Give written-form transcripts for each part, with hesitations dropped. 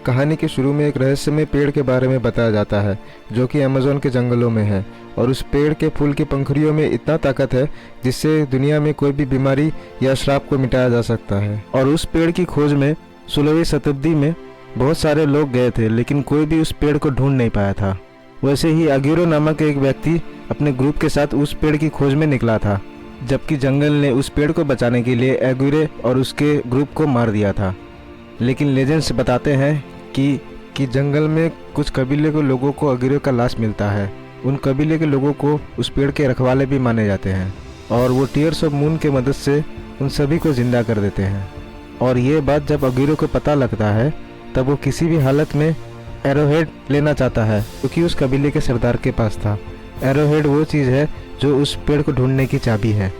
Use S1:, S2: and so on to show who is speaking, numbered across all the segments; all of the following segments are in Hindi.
S1: कहानी के शुरू में एक रहस्यमय पेड़ के बारे में बताया जाता है जो कि अमेज़न के जंगलों में है। और उस पेड़ के फूल की पंखुड़ियों में इतना ताकत है जिससे दुनिया में कोई भी बीमारी या श्राप को मिटाया जा सकता है। और उस पेड़ की खोज में 16वीं शताब्दी में बहुत सारे लोग गए थे, लेकिन कोई भी उस पेड़ को ढूंढ नहीं पाया था। वैसे ही अग्यूरो नामक एक व्यक्ति अपने ग्रुप के साथ उस पेड़ की खोज में निकला था, जबकि जंगल ने उस पेड़ को बचाने के लिए एगुरे और उसके ग्रुप को मार दिया था। लेकिन लेजेंड्स बताते हैं कि जंगल में कुछ कबीले के लोगों को अग्यूरे का लाश मिलता है। उन कबीले के लोगों को उस पेड़ के रखवाले भी माने जाते हैं और वो टीयर्स ऑफ मून की मदद से उन सभी को जिंदा कर देते हैं। और ये बात जब अग्यूरो को पता लगता है तब वो किसी भी हालत में एरोहेड लेना चाहता है, क्योंकि उस कबीले के सरदार के पास था। एरोहेड वो चीज़ है जो उस पेड़ को ढूंढने की चाबी है।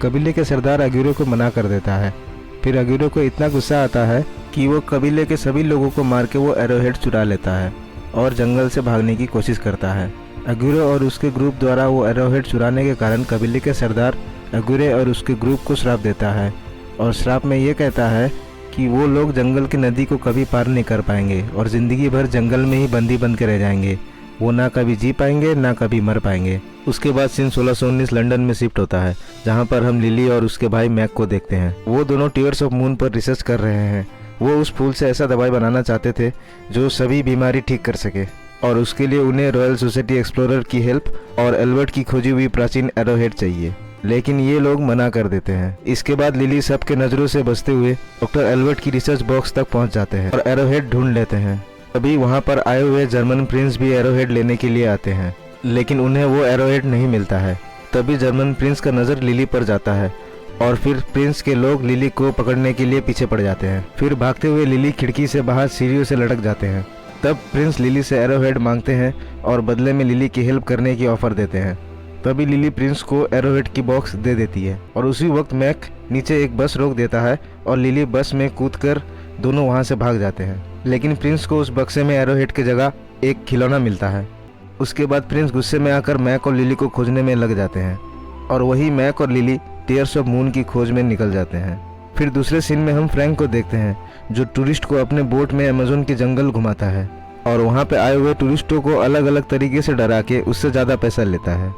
S1: कबीले के सरदार अग्यूरो को मना कर देता है। फिर अग्यूरो को इतना गुस्सा आता है कि वो कबीले के सभी लोगों को मार के वो एरोहेड चुरा लेता है और जंगल से भागने की कोशिश करता है। अग्यूरो और उसके ग्रुप द्वारा वो एरोहेड चुराने के कारण कबीले के सरदार अग्यूरो और उसके ग्रुप को श्राप देता है और श्राप में ये कहता है कि वो लोग जंगल की नदी को कभी पार नहीं कर पाएंगे और ज़िंदगी भर जंगल में ही बंदी बन के रह जाएंगे। वो ना कभी जी पाएंगे ना कभी मर पाएंगे। उसके बाद सीन 1619 लंदन में शिफ्ट होता है, जहाँ पर हम लिली और उसके भाई मैक को देखते हैं। वो दोनों टीयर्स ऑफ मून पर रिसर्च कर रहे हैं। वो उस फूल से ऐसा दवाई बनाना चाहते थे जो सभी बीमारी ठीक कर सके, और उसके लिए उन्हें रॉयल सोसाइटी एक्सप्लोरर की हेल्प और एल्बर्ट की खोजी हुई प्राचीन एरोहेड चाहिए, लेकिन ये लोग मना कर देते हैं। इसके बाद लिली सबके नज़रों से बचते हुए डॉक्टर एल्बर्ट की रिसर्च बॉक्स तक पहुंच जाते हैं और एरोहेड ढूंढ लेते हैं। तभी वहां पर आए हुए जर्मन प्रिंस भी एरोहेड लेने के लिए आते हैं, लेकिन उन्हें वो एरोहेड नहीं मिलता है। तभी जर्मन प्रिंस का नज़र लिली पर जाता है और फिर प्रिंस के लोग लिली को पकड़ने के लिए पीछे पड़ जाते हैं। फिर भागते हुए लिली खिड़की से बाहर सीढ़ियों से लटक जाते हैं। तब प्रिंस लिली से एरोहेड मांगते हैं और बदले में लिली की हेल्प करने की ऑफर देते हैं। तभी लिली प्रिंस को एरोहेड की बॉक्स दे देती है और उसी वक्त मैक नीचे एक बस रोक देता है और लिली बस में कूदकर दोनों वहां से भाग जाते हैं। लेकिन प्रिंस को उस बक्से में एरोहेड की जगह एक खिलौना मिलता है। उसके बाद प्रिंस गुस्से में आकर मैक और लिली को खोजने में लग जाते हैं और वही मैक और लिली टीयर्स ऑफ मून की खोज में निकल जाते हैं। फिर दूसरे सीन में हम फ्रैंक को देखते हैं जो टूरिस्ट को अपने बोट में अमेज़न के जंगल घुमाता है और वहाँ पे आए हुए टूरिस्टों को अलग अलग तरीके से डरा के उससे ज़्यादा पैसा लेता है।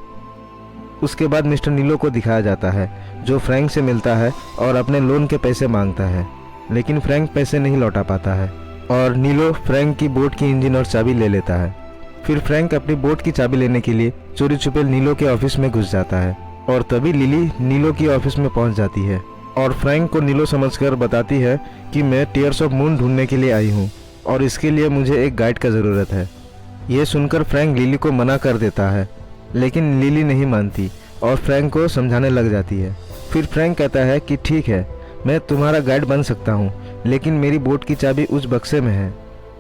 S1: उसके बाद मिस्टर नीलो को दिखाया जाता है जो फ्रैंक से मिलता है और अपने लोन के पैसे मांगता है, लेकिन फ्रैंक पैसे नहीं लौटा पाता है और नीलो फ्रैंक की बोट की इंजन और चाबी ले लेता है। फिर फ्रैंक अपनी बोट की चाबी लेने के लिए चोरी छुपे नीलो के ऑफिस में घुस जाता है और तभी लिली नीलो की ऑफिस में पहुंच जाती है और फ्रैंक को नीलो समझकर बताती है कि मैं टीयर्स ऑफ मून ढूंढने के लिए आई हूँ और इसके लिए मुझे एक गाइड का ज़रूरत है। ये सुनकर फ्रैंक लिली को मना कर देता है, लेकिन लिली नहीं मानती और फ्रैंक को समझाने लग जाती है। फिर फ्रैंक कहता है कि ठीक है, मैं तुम्हारा गाइड बन सकता हूँ, लेकिन मेरी बोट की चाबी उस बक्से में है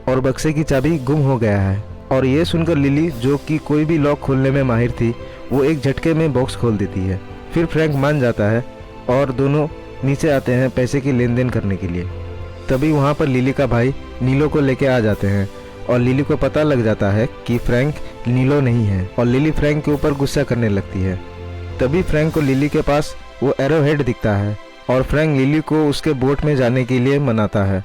S1: और बक्से की चाबी गुम हो गया है। और ये सुनकर लिली, जो कि कोई भी लॉक खोलने में माहिर थी, वो एक झटके में बॉक्स खोल देती है। फिर फ्रैंक मान जाता है और दोनों नीचे आते हैं पैसे की लेन देन करने के लिए। तभी वहाँ पर लिली का भाई नीलो को लेके आ जाते हैं और लिली को पता लग जाता है कि फ्रैंक नीलो नहीं है और लिली फ्रैंक के ऊपर गुस्सा करने लगती है। तभी फ्रैंक को लिली के पास वो एरोहेड दिखता है और फ्रैंक लिली को उसके बोट में जाने के लिए मनाता है,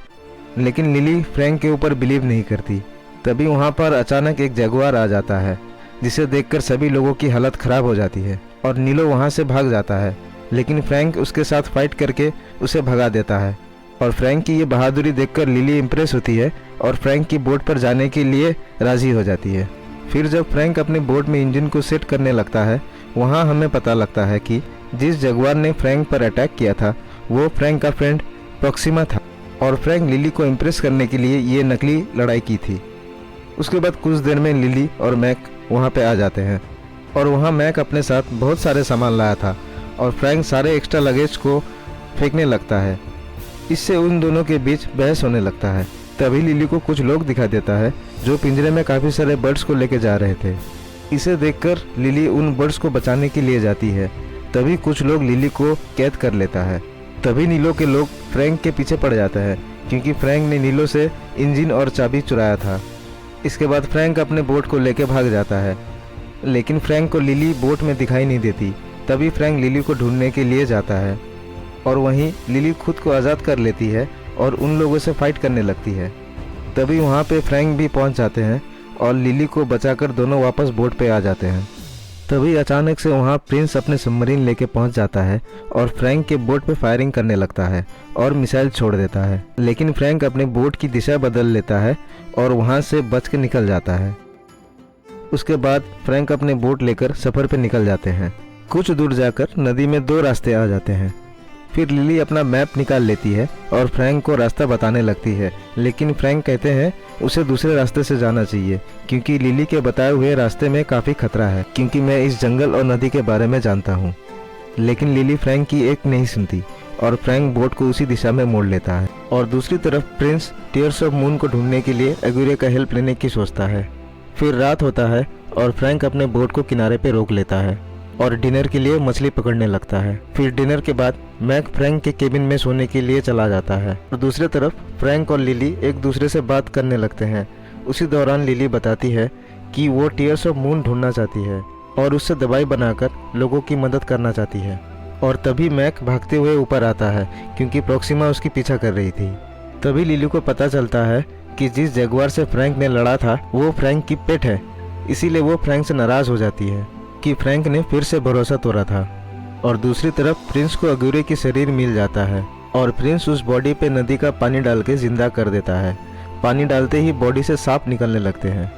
S1: लेकिन लिली फ्रैंक के ऊपर बिलीव नहीं करती। तभी वहाँ पर अचानक एक जगुआर आ जाता है जिसे देखकर सभी लोगों की हालत ख़राब हो जाती है और नीलो वहाँ से भाग जाता है, लेकिन फ्रैंक उसके साथ फाइट करके उसे भगा देता है। और फ्रैंक की ये बहादुरी देखकर लिली इम्प्रेस होती है और फ्रैंक की बोट पर जाने के लिए राज़ी हो जाती है। फिर जब फ्रैंक अपने बोट में इंजन को सेट करने लगता है, वहाँ हमें पता लगता है कि जिस जगुआर ने फ्रैंक पर अटैक किया था वो फ्रैंक का फ्रेंड प्रॉक्सिमा था और फ्रैंक लिली को इम्प्रेस करने के लिए ये नकली लड़ाई की थी। उसके बाद कुछ देर में लिली और मैक वहाँ पे आ जाते हैं और वहाँ मैक अपने साथ बहुत सारे सामान लाया था और फ्रैंक सारे एक्स्ट्रा लगेज को फेंकने लगता है। इससे उन दोनों के बीच बहस होने लगता है। तभी लिली को कुछ लोग दिखा देता है जो पिंजरे में काफ़ी सारे बर्ड्स को लेके जा रहे थे। इसे देखकर लिली उन बर्ड्स को बचाने के लिए जाती है। तभी कुछ लोग लिली को कैद कर लेता है। तभी नीलो के लोग फ्रैंक के पीछे पड़ जाते हैं क्योंकि फ्रैंक ने नीलो से इंजन और चाबी चुराया था। इसके बाद फ्रैंक अपने बोट को लेकर भाग जाता है, लेकिन फ्रैंक को लिली बोट में दिखाई नहीं देती। तभी फ्रैंक लिली को ढूंढने के लिए जाता है और वहीं लिली खुद को आज़ाद कर लेती है और उन लोगों से फाइट करने लगती है। तभी वहाँ पे फ्रैंक भी पहुँच जाते हैं और लिली को बचाकर दोनों वापस बोट पे आ जाते हैं। तभी अचानक से वहाँ प्रिंस अपने सबमरीन लेके पहुँच जाता है और फ्रैंक के बोट पे फायरिंग करने लगता है और मिसाइल छोड़ देता है। लेकिन फ्रैंक अपने बोट की दिशा बदल लेता है और वहाँ से बच के निकल जाता है। उसके बाद फ्रैंक अपने बोट लेकर सफ़र पे निकल जाते हैं। कुछ दूर जाकर नदी में 2 रास्ते आ जाते हैं। फिर लिली अपना मैप निकाल लेती है और फ्रैंक को रास्ता बताने लगती है, लेकिन फ्रैंक कहते हैं उसे दूसरे रास्ते से जाना चाहिए क्योंकि लिली के बताए हुए रास्ते में काफ़ी खतरा है, क्योंकि मैं इस जंगल और नदी के बारे में जानता हूँ। लेकिन लिली फ्रैंक की एक नहीं सुनती और फ्रैंक बोट को उसी दिशा में मोड़ लेता है। और दूसरी तरफ प्रिंस टीयर्स ऑफ मून को ढूंढने के लिए अगुरे का हेल्प लेने की सोचता है। फिर रात होता है और फ्रैंक अपने बोट को किनारे पे रोक लेता है और डिनर के लिए मछली पकड़ने लगता है। फिर डिनर के बाद मैक फ्रैंक के केबिन में सोने के लिए चला जाता है और दूसरी तरफ फ्रैंक और लिली एक दूसरे से बात करने लगते हैं। उसी दौरान लिली बताती है कि वो टीयर्स ऑफ मून ढूंढना चाहती है और उससे दवाई बनाकर लोगों की मदद करना चाहती है। और तभी मैक भागते हुए ऊपर आता है क्योंकि प्रॉक्सिमा उसकी पीछा कर रही थी। तभी लिली को पता चलता है कि जिस जगुआर से फ्रैंक ने लड़ा था वो फ्रैंक की पेट है, इसीलिए वो फ्रैंक से नाराज़ हो जाती है कि फ्रैंक ने फिर से भरोसा तोड़ा था। और दूसरी तरफ प्रिंस को अगुरे की शरीर मिल जाता है और प्रिंस उस बॉडी पे नदी का पानी डाल के जिंदा कर देता है। पानी डालते ही बॉडी से सांप निकलने लगते हैं।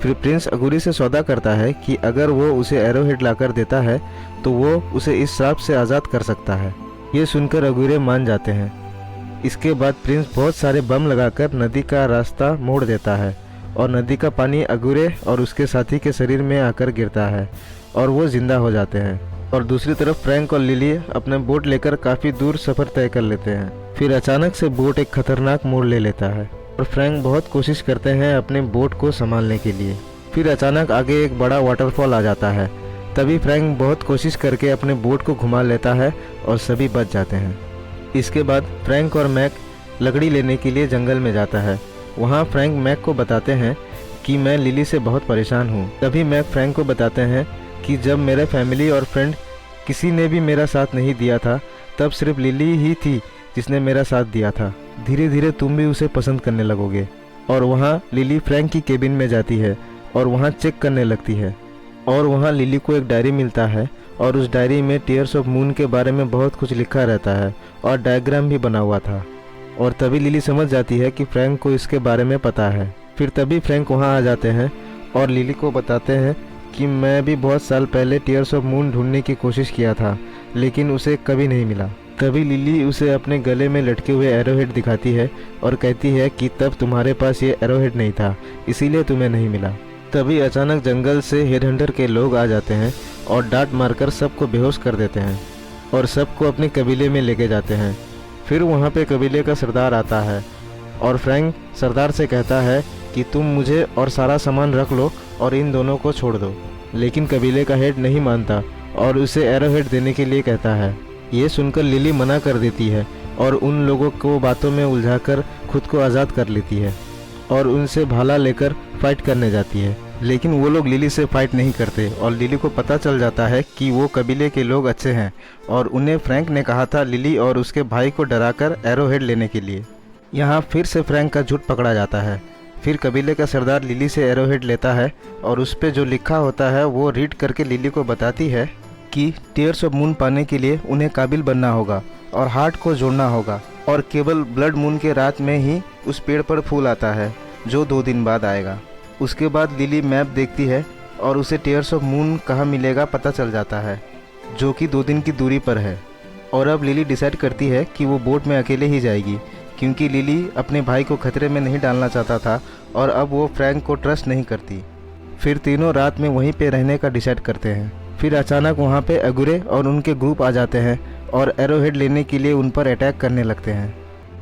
S1: फिर प्रिंस अगुरी से सौदा करता है कि अगर वो उसे एरोहेड लाकर देता है तो वो उसे इस श्राप से आज़ाद कर सकता है। ये सुनकर अगुरे मान जाते हैं। इसके बाद प्रिंस बहुत सारे बम लगाकर नदी का रास्ता मोड़ देता है और नदी का पानी अगुरे और उसके साथी के शरीर में आकर गिरता है और वो जिंदा हो जाते हैं। और दूसरी तरफ फ्रैंक और लिली अपने बोट लेकर काफ़ी दूर सफ़र तय कर लेते हैं। फिर अचानक से बोट एक खतरनाक मोड़ ले लेता है और फ्रैंक बहुत कोशिश करते हैं अपने बोट को संभालने के लिए। फिर अचानक आगे एक बड़ा वाटरफॉल आ जाता है। तभी फ्रैंक बहुत कोशिश करके अपने बोट को घुमा लेता है और सभी बच जाते हैं। इसके बाद फ्रैंक और मैक लकड़ी लेने के लिए जंगल में जाता है। वहाँ फ्रैंक मैक को बताते हैं कि मैं लिली से बहुत परेशान हूँ। तभी मैक फ्रैंक को बताते हैं कि जब मेरे फैमिली और फ्रेंड किसी ने भी मेरा साथ नहीं दिया था, तब सिर्फ लिली ही थी जिसने मेरा साथ दिया था। धीरे धीरे तुम भी उसे पसंद करने लगोगे। और वहाँ लिली फ्रैंक की केबिन में जाती है और वहाँ चेक करने लगती है और वहाँ लिली को एक डायरी मिलता है और उस डायरी में टीयर्स ऑफ मून के बारे में बहुत कुछ लिखा रहता है और डायग्राम भी बना हुआ था। और तभी लिली समझ जाती है कि फ्रैंक को इसके बारे में पता है। फिर तभी फ्रैंक वहाँ आ जाते हैं और लिली को बताते हैं कि मैं भी बहुत साल पहले टीयर्स ऑफ मून ढूंढने की कोशिश किया था, लेकिन उसे कभी नहीं मिला। तभी लिली उसे अपने गले में लटके हुए एरोहेड दिखाती है और कहती है कि तब तुम्हारे पास ये एरोहेड नहीं था, इसीलिए तुम्हें नहीं मिला। तभी अचानक जंगल से हेडहंटर के लोग आ जाते हैं और डांट मारकर सबको बेहोश कर देते हैं और सबको अपने कबीले में लेके जाते हैं। फिर वहाँ पे कबीले का सरदार आता है और फ्रैंक सरदार से कहता है कि तुम मुझे और सारा सामान रख लो और इन दोनों को छोड़ दो। लेकिन कबीले का हेड नहीं मानता और उसे एरोहेड देने के लिए कहता है। ये सुनकर लिली मना कर देती है और उन लोगों को बातों में उलझाकर खुद को आज़ाद कर लेती है और उनसे भाला लेकर फाइट करने जाती है। लेकिन वो लोग लिली से फाइट नहीं करते और लिली को पता चल जाता है कि वो कबीले के लोग अच्छे हैं और उन्हें फ्रैंक ने कहा था लिली और उसके भाई को डराकर एरोहेड लेने के लिए। यहाँ फिर से फ्रैंक का झूठ पकड़ा जाता है। फिर कबीले का सरदार लिली से एरोहेड लेता है और उस पर जो लिखा होता है वो रीड करके लिली को बताती है कि टीयर्स ऑफ मून पाने के लिए उन्हें काबिल बनना होगा और हार्ट को जोड़ना होगा और केवल ब्लड मून के रात में ही उस पेड़ पर फूल आता है जो 2 दिन बाद आएगा। उसके बाद लिली मैप देखती है और उसे टीयर्स ऑफ मून कहाँ मिलेगा पता चल जाता है, जो कि 2 दिन की दूरी पर है। और अब लिली डिसाइड करती है कि वो बोट में अकेले ही जाएगी क्योंकि लिली अपने भाई को खतरे में नहीं डालना चाहता था और अब वो फ्रैंक को ट्रस्ट नहीं करती। फिर तीनों रात में वहीं पे रहने का डिसाइड करते हैं। फिर अचानक वहाँ पे अगुरे और उनके ग्रुप आ जाते हैं और एरोहेड लेने के लिए उन पर अटैक करने लगते हैं।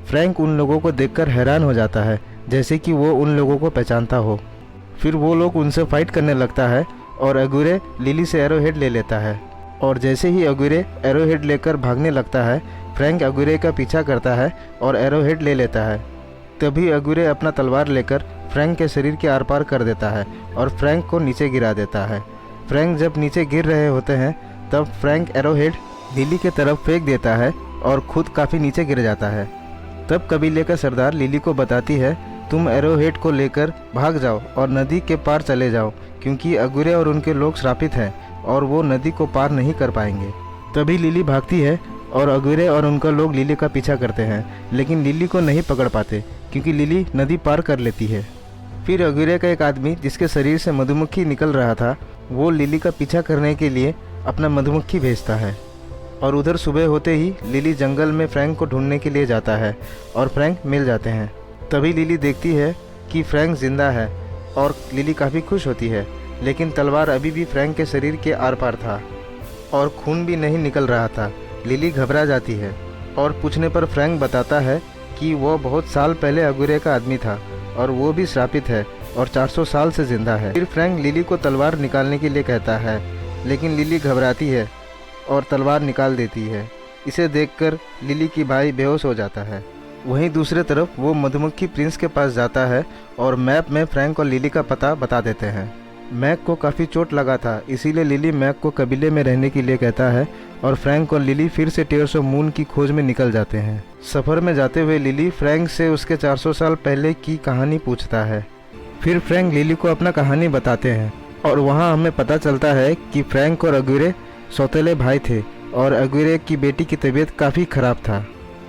S1: फ्रैंक उन लोगों को देखकर हैरान हो जाता है, जैसे कि वो उन लोगों को पहचानता हो। फिर वो लोग उनसे फाइट करने लगता है और अगुरे लिली से एरोहेड ले लेता है। और जैसे ही अगुरे एरोहेड लेकर भागने लगता है, फ्रैंक अगुरे का पीछा करता है और एरोहेड ले लेता है। तभी अगुरे अपना तलवार लेकर फ्रैंक के शरीर के आर पार कर देता है और फ्रैंक को नीचे गिरा देता है। फ्रैंक जब नीचे गिर रहे होते हैं तब फ्रैंक एरोहेड लिली के तरफ फेंक देता है और खुद काफ़ी नीचे गिर जाता है। तब कबीले का सरदार लिली को बताती है तुम एरोहेड को लेकर भाग जाओ और नदी के पार चले जाओ, क्योंकि अगुरे और उनके लोग श्रापित हैं और वो नदी को पार नहीं कर पाएंगे। तभी लिली भागती है और अगुरे और उनका लोग लिली का पीछा करते हैं, लेकिन लिली को नहीं पकड़ पाते क्योंकि लिली नदी पार कर लेती है। फिर अगुरे का एक आदमी जिसके शरीर से मधुमक्खी निकल रहा था, वो लिली का पीछा करने के लिए अपना मधुमक्खी भेजता है। और उधर सुबह होते ही लिली जंगल में फ्रैंक को ढूंढने के लिए जाता है और फ्रैंक मिल जाते हैं। तभी लिली देखती है कि फ्रैंक जिंदा है और लिली काफ़ी खुश होती है, लेकिन तलवार अभी भी फ्रैंक के शरीर के आर पार था और खून भी नहीं निकल रहा था। लिली घबरा जाती है और पूछने पर फ्रैंक बताता है कि वो बहुत साल पहले अगुरे का आदमी था और वो भी श्रापित है और 400 साल से जिंदा है। फिर फ्रैंक लिली को तलवार निकालने के लिए कहता है, लेकिन लिली घबराती है और तलवार निकाल देती है। इसे देखकर लिली की भाई बेहोश हो जाता है। वहीं दूसरे तरफ वो मधुमक्खी प्रिंस के पास जाता है और मैप में फ्रैंक और लिली का पता बता देते हैं। मैक को काफ़ी चोट लगा था, इसीलिए लिली मैक को कबीले में रहने के लिए कहता है और फ्रैंक और लिली फिर से टेयर्स ऑफ मून की खोज में निकल जाते हैं। सफ़र में जाते हुए लिली फ्रैंक से उसके 400 साल पहले की कहानी पूछता है। फिर फ्रैंक लिली को अपना कहानी बताते हैं और वहाँ हमें पता चलता है कि फ्रैंक और अगुरे सौतेले भाई थे और अगुरे की बेटी की तबीयत काफ़ी ख़राब था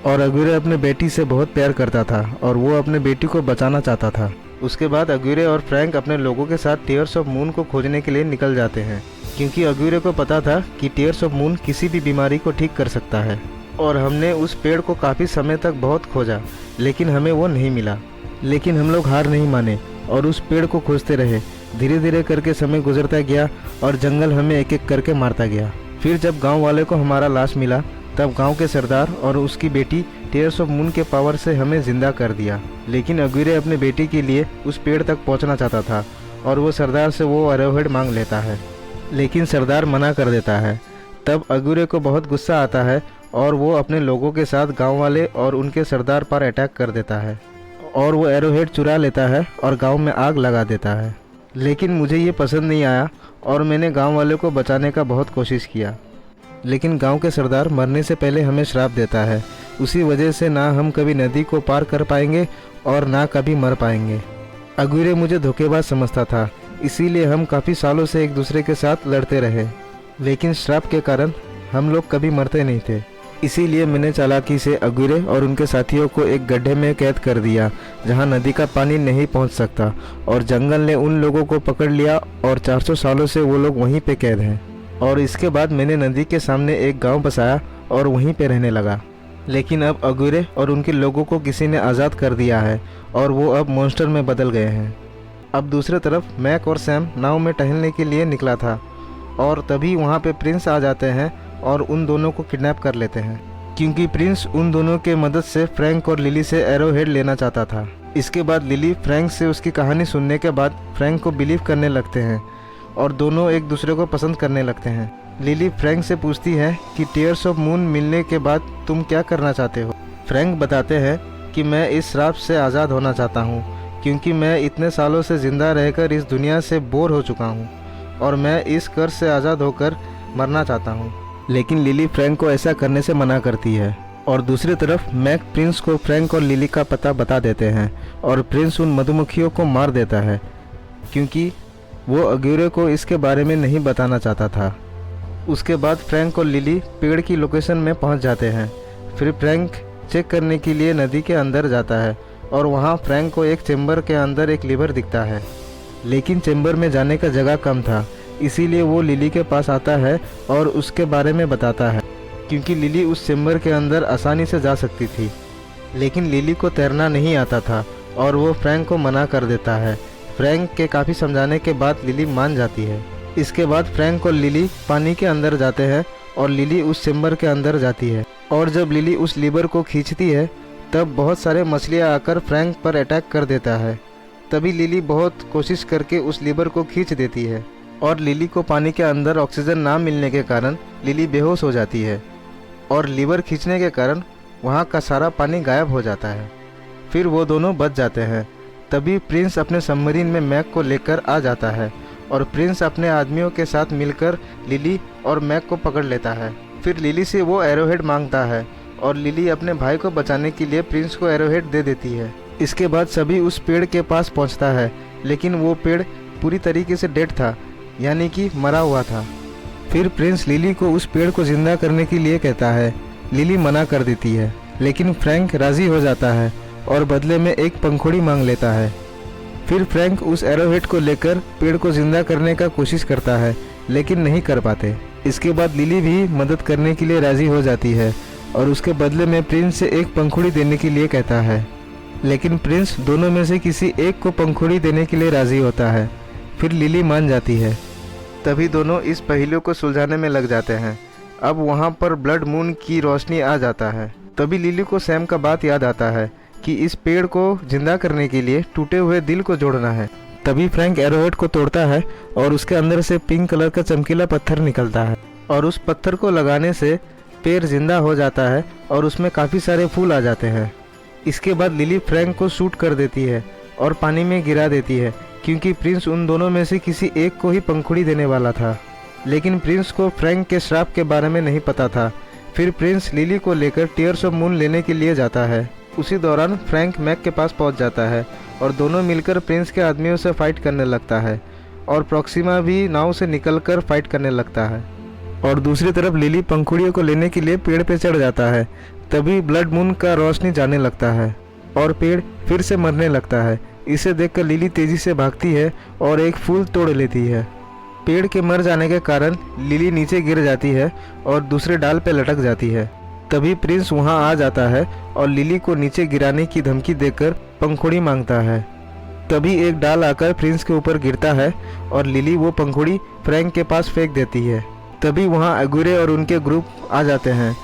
S1: और अगुरे अपने बेटी से बहुत प्यार करता था और वो अपने बेटी को बचाना चाहता था। उसके बाद अगुरे और फ्रैंक अपने लोगों के साथ टेयर्स ऑफ मून को खोजने के लिए निकल जाते हैं, क्योंकि अगुरे को पता था कि टेयर्स ऑफ मून किसी भी बीमारी को ठीक कर सकता है। और हमने उस पेड़ को काफ़ी समय तक बहुत खोजा, लेकिन हमें वो नहीं मिला। लेकिन हम लोग हार नहीं माने और उस पेड़ को खोजते रहे। धीरे धीरे करके समय गुजरता गया और जंगल हमें एक एक करके मारता गया। फिर जब गांव वाले को हमारा लाश मिला, तब गांव के सरदार और उसकी बेटी टेयर्स ऑफ मून के पावर से हमें जिंदा कर दिया। लेकिन अगुरे अपने बेटी के लिए उस पेड़ तक पहुंचना चाहता था और वो सरदार से वो एरोहेड मांग लेता है, लेकिन सरदार मना कर देता है। तब अगुरे को बहुत गुस्सा आता है और वो अपने लोगों के साथ गांव वाले और उनके सरदार पर अटैक कर देता है और वो एरोहेड चुरा लेता है और गांव में आग लगा देता है। लेकिन मुझे ये पसंद नहीं आया और मैंने गांव वाले को बचाने का बहुत कोशिश किया, लेकिन गांव के सरदार मरने से पहले हमें श्राप देता है। उसी वजह से ना हम कभी नदी को पार कर पाएंगे और ना कभी मर पाएंगे। अगुरे मुझे धोखेबाज समझता था, इसीलिए हम काफ़ी सालों से एक दूसरे के साथ लड़ते रहे, लेकिन श्राप के कारण हम लोग कभी मरते नहीं थे। इसीलिए मैंने चालाकी से अगुरे और उनके साथियों को एक गड्ढे में कैद कर दिया जहां नदी का पानी नहीं पहुंच सकता, और जंगल ने उन लोगों को पकड़ लिया और 400 सालों से वो लोग वहीं पे कैद हैं। और इसके बाद मैंने नदी के सामने एक गांव बसाया और वहीं पे रहने लगा। लेकिन अब अगुरे और उनके लोगों को किसी ने आज़ाद कर दिया है और वो अब मॉन्स्टर में बदल गए हैं। अब दूसरी तरफ मैक और सैम नाव में टहलने के लिए निकला था और तभी वहाँ पे प्रिंस आ जाते हैं और उन दोनों को किडनैप कर लेते हैं, क्योंकि प्रिंस उन दोनों के मदद से फ्रैंक और लिली से एरोहेड लेना चाहता था। इसके बाद लिली फ्रैंक से उसकी कहानी सुनने के बाद फ्रैंक को बिलीव करने लगते हैं और दोनों एक दूसरे को पसंद करने लगते हैं। लिली फ्रैंक से पूछती है कि टेयर्स ऑफ मून मिलने के बाद तुम क्या करना चाहते हो। फ्रैंक बताते हैं कि मैं इस श्राप से आज़ाद होना चाहता हूँ, क्योंकि मैं इतने सालों से ज़िंदा रहकर इस दुनिया से बोर हो चुका हूँ और मैं इस कर्ज से आज़ाद होकर मरना चाहता हूँ। लेकिन लिली फ्रैंक को ऐसा करने से मना करती है। और दूसरी तरफ मैक प्रिंस को फ्रैंक और लिली का पता बता देते हैं और प्रिंस उन मधुमक्खियों को मार देता है, क्योंकि वो अगुरे को इसके बारे में नहीं बताना चाहता था। उसके बाद फ्रैंक और लिली पेड़ की लोकेशन में पहुंच जाते हैं। फिर फ्रैंक चेक करने के लिए नदी के अंदर जाता है और वहां फ्रैंक को एक चेंबर के अंदर एक लीवर दिखता है, लेकिन चेंबर में जाने का जगह कम था। इसीलिए वो लिली के पास आता है और उसके बारे में बताता है, क्योंकि लिली उस चेंबर के अंदर आसानी से जा सकती थी। लेकिन लिली को तैरना नहीं आता था और वो फ्रैंक को मना कर देता है। फ्रैंक के काफ़ी समझाने के बाद लिली मान जाती है। इसके बाद फ्रैंक और लिली पानी के अंदर जाते हैं और लिली उस चेंबर के अंदर जाती है। और जब लिली उस लीवर को खींचती है, तब बहुत सारे मछलियाँ आकर फ्रैंक पर अटैक कर देता है। तभी लिली बहुत कोशिश करके उस लीवर को खींच देती है और लिली को पानी के अंदर ऑक्सीजन ना मिलने के कारण लिली बेहोश हो जाती है और लीवर खींचने के कारण वहाँ का सारा पानी गायब हो जाता है। फिर वो दोनों बच जाते हैं। तभी प्रिंस अपने सबमरीन में मैक को लेकर आ जाता है और प्रिंस अपने आदमियों के साथ मिलकर लिली और मैक को पकड़ लेता है। फिर लिली से वो एरोहेड मांगता है और लिली अपने भाई को बचाने के लिए प्रिंस को एरोहेड दे देती है। इसके बाद सभी उस पेड़ के पास पहुंचता है, लेकिन वो पेड़ पूरी तरीके से डेड था, यानी कि मरा हुआ था। फिर प्रिंस लिली को उस पेड़ को जिंदा करने के लिए कहता है। लिली मना कर देती है, लेकिन फ्रैंक राज़ी हो जाता है और बदले में एक पंखुड़ी मांग लेता है। फिर फ्रैंक उस एरोहेड को लेकर पेड़ को जिंदा करने का कोशिश करता है, लेकिन नहीं कर पाते। इसके बाद लिली भी मदद करने के लिए राज़ी हो जाती है और उसके बदले में प्रिंस से एक पंखुड़ी देने के लिए कहता है, लेकिन प्रिंस दोनों में से किसी एक को पंखुड़ी देने के लिए राज़ी होता है। फिर लिली मान जाती है। तभी दोनों इस पहेलियों को सुलझाने में लग जाते हैं। अब वहाँ पर ब्लड मून की रोशनी आ जाता है। तभी लिली को सैम का बात याद आता है कि इस पेड़ को जिंदा करने के लिए टूटे हुए दिल को जोड़ना है। तभी फ्रैंक एरोहेड को तोड़ता है और उसके अंदर से पिंक कलर का चमकीला पत्थर निकलता है और उस पत्थर को लगाने से पेड़ जिंदा हो जाता है और उसमें काफ़ी सारे फूल आ जाते हैं। इसके बाद लिली फ्रैंक को शूट कर देती है और पानी में गिरा देती है, क्योंकि प्रिंस उन दोनों में से किसी एक को ही पंखुड़ी देने वाला था। लेकिन प्रिंस को फ्रैंक के श्राप के बारे में नहीं पता था। फिर प्रिंस लिली को लेकर टीयर्स ऑफ मून लेने के लिए जाता है। उसी दौरान फ्रैंक मैक के पास पहुंच जाता है और दोनों मिलकर प्रिंस के आदमियों से फाइट करने लगता है और प्रॉक्सिमा भी नाव से निकलकर फाइट करने लगता है। और दूसरी तरफ लिली पंखुड़ियों को लेने के लिए पेड़ पे चढ़ जाता है। तभी ब्लड मून का रोशनी जाने लगता है और पेड़ फिर से मरने लगता है। इसे देखकर लिली तेजी से भागती है और एक फूल तोड़ लेती है। पेड़ के मर जाने के कारण लिली नीचे गिर जाती है और दूसरे डाल पे लटक जाती है। तभी प्रिंस वहां आ जाता है और लिली को नीचे गिराने की धमकी देकर पंखुड़ी मांगता है। तभी एक डाल आकर प्रिंस के ऊपर गिरता है और लिली वो पंखुड़ी फ्रैंक के पास फेंक देती है। तभी वहां अगुरे और उनके ग्रुप आ जाते हैं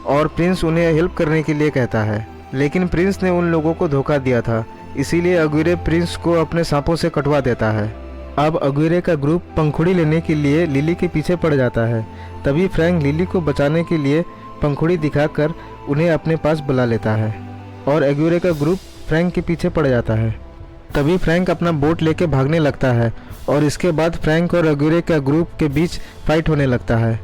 S1: और प्रिंस उन्हें हेल्प करने के लिए कहता है, लेकिन प्रिंस ने उन लोगों को धोखा दिया था, इसीलिए अगुरे प्रिंस को अपने सांपों से कटवा देता है। अब अगुरे का ग्रुप पंखुड़ी लेने के लिए लिली के पीछे पड़ जाता है। तभी फ्रैंक लिली को बचाने के लिए पंखुड़ी दिखाकर उन्हें अपने पास बुला लेता है और अगुरे का ग्रुप फ्रैंक के पीछे पड़ जाता है। तभी फ्रैंक अपना बोट लेके भागने लगता है और इसके बाद फ्रैंक और अगुरे का ग्रुप के बीच फाइट होने लगता है।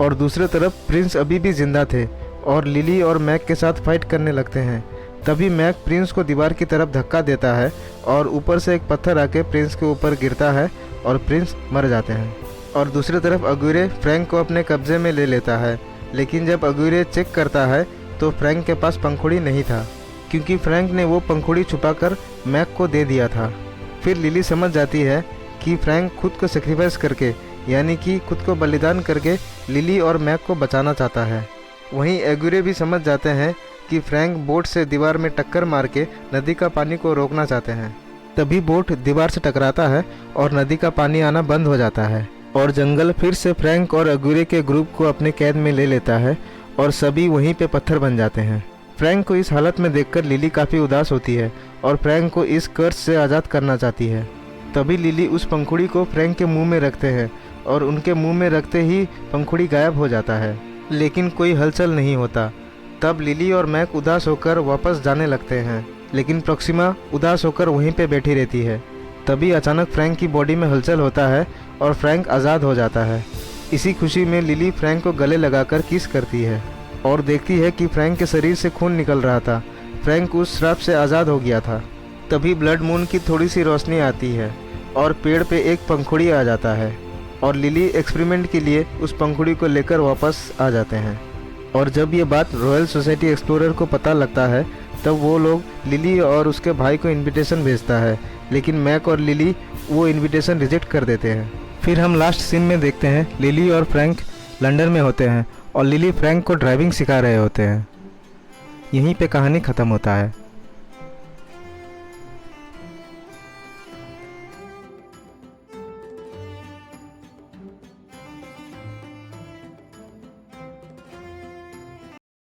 S1: और दूसरी तरफ प्रिंस अभी भी जिंदा थे और लिली और मैक के साथ फाइट करने लगते हैं। तभी मैक प्रिंस को दीवार की तरफ धक्का देता है और ऊपर से एक पत्थर आके प्रिंस के ऊपर गिरता है और प्रिंस मर जाते हैं। और दूसरी तरफ अगुरे फ्रैंक को अपने कब्जे में ले लेता है, लेकिन जब अगुरे चेक करता है तो फ्रैंक के पास पंखुड़ी नहीं था, क्योंकि फ्रैंक ने वो पंखुड़ी छुपाकर मैक को दे दिया था। फिर लिली समझ जाती है कि फ्रैंक खुद को सेक्रीफाइस करके, यानी कि खुद को बलिदान करके लिली और मैक को बचाना चाहता है। वहीं एगुरे भी समझ जाते हैं कि फ्रैंक बोट से दीवार में टक्कर मार के नदी का पानी को रोकना चाहते हैं। तभी बोट दीवार से टकराता है और नदी का पानी आना बंद हो जाता है और जंगल फिर से फ्रैंक और अगुरे के ग्रुप को अपने कैद में ले लेता है और सभी वहीं पे पत्थर बन जाते हैं। फ्रैंक को इस हालत में देखकर लिली काफ़ी उदास होती है और फ्रैंक को इस कर्ज से आज़ाद करना चाहती है। तभी लिली उस पंखुड़ी को फ्रैंक के मुंह में रखते हैं और उनके मुंह में रखते ही पंखुड़ी गायब हो जाता है, लेकिन कोई हलचल नहीं होता। तब लिली और मैक उदास होकर वापस जाने लगते हैं, लेकिन प्रॉक्सिमा उदास होकर वहीं पे बैठी रहती है। तभी अचानक फ्रैंक की बॉडी में हलचल होता है और फ्रैंक आज़ाद हो जाता है। इसी खुशी में लिली फ्रैंक को गले लगाकर किस करती है और देखती है कि फ्रैंक के शरीर से खून निकल रहा था। फ्रैंक उस श्राप से आज़ाद हो गया था। तभी ब्लड मून की थोड़ी सी रोशनी आती है और पेड़ पे एक पंखुड़ी आ जाता है और लिली एक्सपेरिमेंट के लिए उस पंखुड़ी को लेकर वापस आ जाते हैं। और जब ये बात रॉयल सोसाइटी एक्सप्लोरर को पता लगता है तब वो लोग लिली और उसके भाई को इनविटेशन भेजता है, लेकिन मैक और लिली वो इनविटेशन रिजेक्ट कर देते हैं। फिर हम लास्ट सीन में देखते हैं लिली और फ्रैंक लंदन में होते हैं और लिली फ्रैंक को ड्राइविंग सिखा रहे होते हैं। यहीं पे कहानी ख़त्म होता है।